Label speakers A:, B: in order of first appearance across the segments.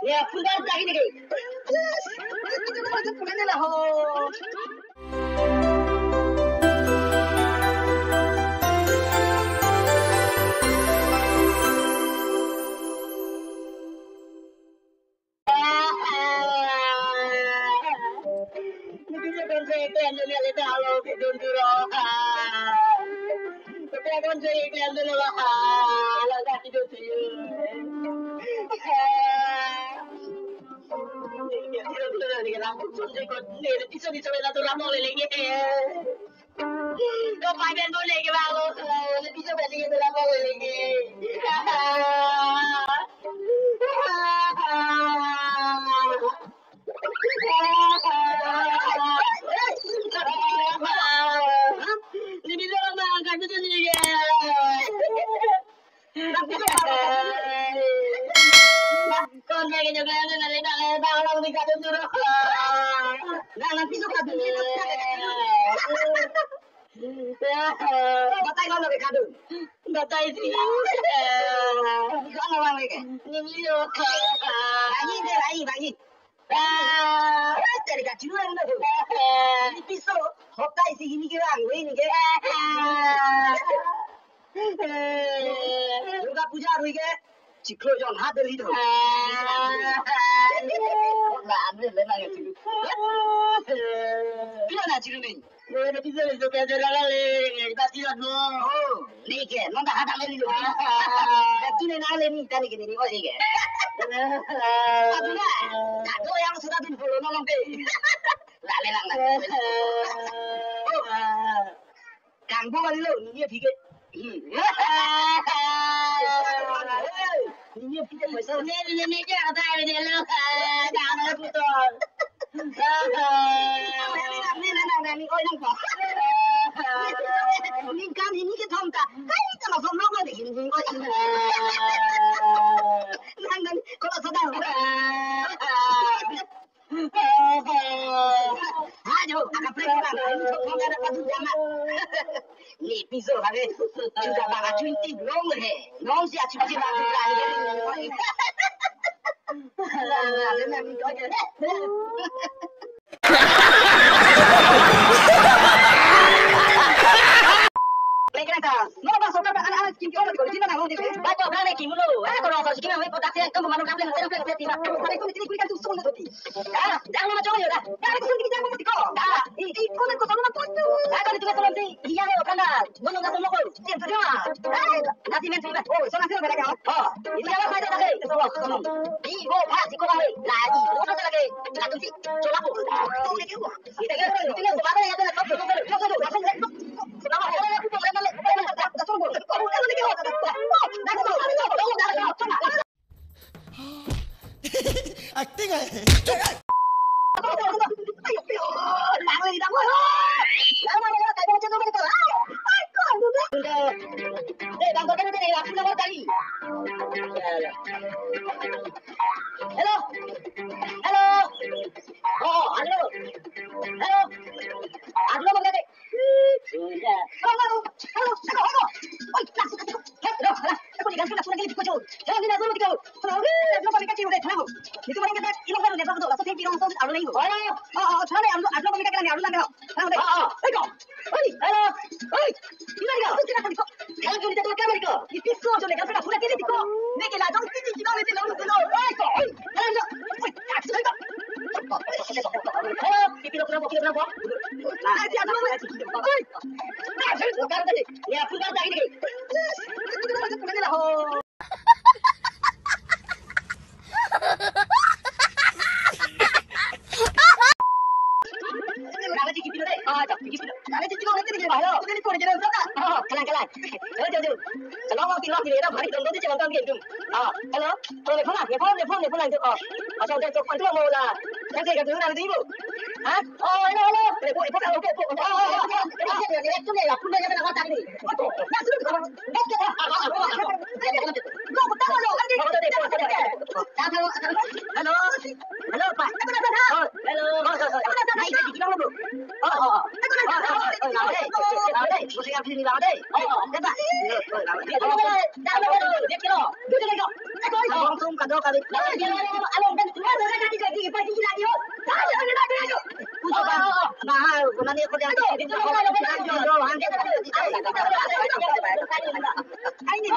A: Ya, pulang lagi nih. Itu pulang lah ho. Bisa kan saya iklan dunia kita halo bidun duro. Tapi kan saya iklan dulu lah. Laga hidup sih. Bisa bela tuh ramo lagi. Kau pakai boleh ke bago. Bisa bela tuh ramo lagi. Ini dia orang angkat itu dia. Con nghe cái này là lấy bao lâu mình cả được rồi. Là ví dụ là tự nhiên bắt tay con là phải cả được. Bắt tay gì? Con là bằng cái. Nhìn đi rồi. Nhìn đây là gì bạn gì? Dari kecil orang itu, ini pisau, hokai sih ini kira ini kira. Durga puja hari ke, ciklo John hadir itu. Lah, ambil lagi ciklo. Kira nak ciklo ni? Ada pisau itu kerja lagi, pasti ada. Oh, ni ke, mana ada lagi tu? Tapi ni nak lagi tadi ke ni, oh ni ke. Abdullah, kado yang sudah dibulu nolong ke. Lale lang. Kang bo bali lo, ni phike. Ni phike mo so. Ni ja ta ni lo. Ka na puto. Ni oi nang ko. Ni kan ni ke thong ta. Kai ta ma som lo ma de ni oi. Nang kalau sedang. Ayo, agak pelan-pelan. Untuk ada patu jamak. Ni pisau hari juga baga cuci belum he. Nong sia cuci baju lagi. Lalu nanti kau jadi. Mau masuk ke anak-anak kim kau kalau cinta nanggung di sini. Baca berani kim lu. Kalau orang kim mau potak saya kamu mana kamu yang saya tiba. Hari itu ini kulikan tu semua tu. Ah, jangan macam mana dah. Jangan tu kita jangan mesti kau. Ah, ini kau nak kau sama kau tu. Akan itu kalau nanti iya le okanda. Gunung kau semua kau. Tiap tu dia. Nanti men tiba. Oh, sana sini berada kau. Oh, ini apa saja lagi. Semua kamu. Di oh, pas di kau lagi. Lagi. Mana lagi? Satu si. Coba aku. Ini dia. Kita kan ini semua ada yang ada kau tu. Kau tu. Langsung lihat. Kenapa? Aku tu lagi.
B: Acting aja.
A: Hello. Hello. Oh, halo. Halo. Halo, Bang Dek. Halo. Oi, aku diganti nak lagi dikojo. Jangan dia dulu dikojo. Kalau dia pakai kacau deh, tahu. Itu orang kata ilang baru dia betul. Langsung dia bilang langsung alu lagi. Oh, sana alu pakai kacau ni alu lagi. Tahu deh. Oi, oi, halo. Oi, ini dia. Kita nak dikojo. Jangan dia tak kamera dikojo. Itu so je lepas nak pura kiri dikojo. Ni ke lajang sini kita ni lalu dulu. Oi, halo. Oi, kacau dikojo. Halo, kita kenapa? Nah, dia ada apa? Oi. Sekarang tadi. Ya, putar lagi ni. Itu pulang lah ho. Kalau cikgu dulu deh. Cak, cikgu dulu. Kalau cikgu nanti dia bahaya. Itu ni kau jadi apa? Kelang. Jauh. Kalau mau tidur dia dah balik dong tu jangan kau gitu. Hello. Telepon itu. Asal dia cakap tu mau lah. Saya kata tu nanti ibu. Hello. Telepon. Okey. Itu ni lah. Punya jangan nak tadi. Betul. Nak suruh kau. Kau tahu lo kan dia. Halo, Pak. Hello. Naik ke sini dulu. Mesti yang sini lah deh. Cepat. Dia kilo. langsung kado kali. Along dan semua orang jadi pagi sila dia. Dah ada dia. Puso ba? Mahal, kunan ni ko diyan. Dito ko na do. Hanggang ay ni.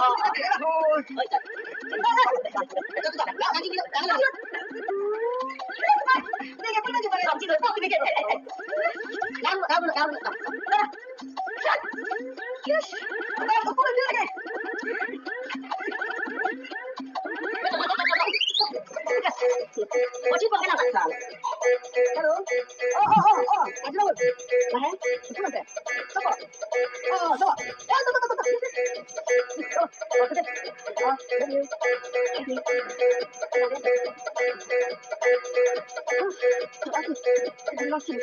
A: Oji pa kana ka. Hello. Oh. Adlo. Mahal. Ito na. Soko. Soko. Terima kasih.